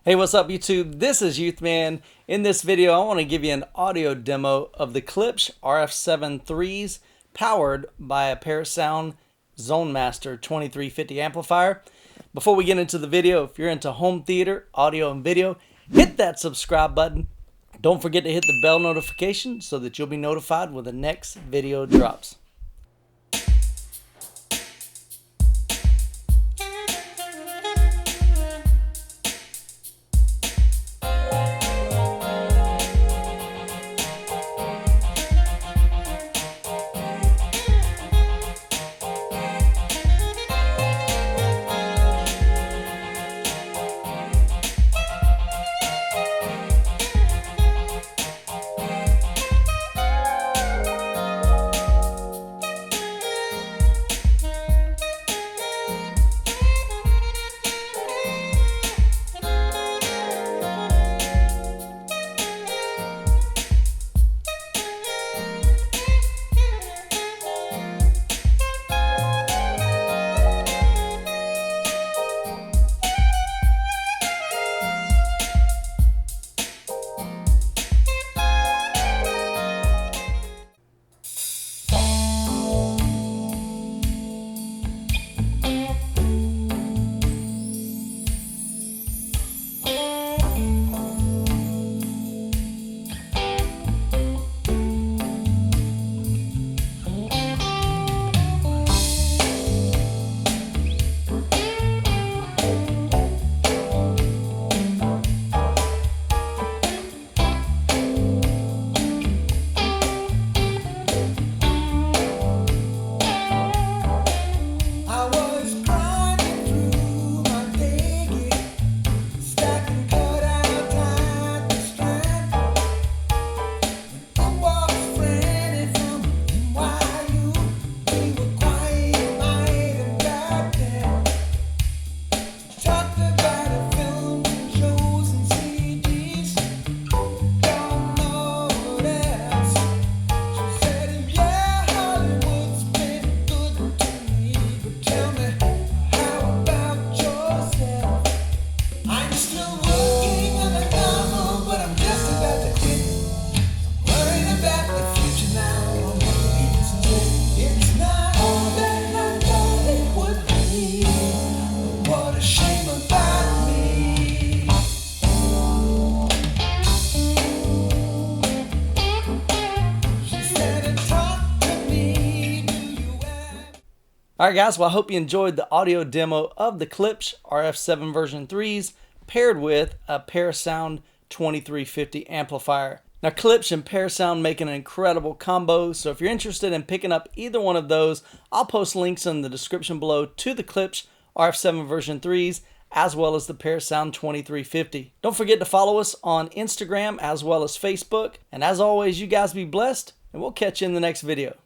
Hey, what's up YouTube? This is Youthman. In this video, I want to give you an audio demo of the Klipsch RF7 threes powered by a Parasound Zonemaster 2350 amplifier. Before we get into the video, if you're into home theater, audio, and video, hit that subscribe button. Don't forget to hit the bell notification so that you'll be notified when the next video drops. Alright guys, well I hope you enjoyed the audio demo of the Klipsch RF7 version 3s paired with a Parasound 2350 amplifier. Now Klipsch and Parasound make an incredible combo, so if you're interested in picking up either one of those, I'll post links in the description below to the Klipsch RF7 version 3s as well as the Parasound 2350. Don't forget to follow us on Instagram as well as Facebook, and as always, you guys be blessed, and we'll catch you in the next video.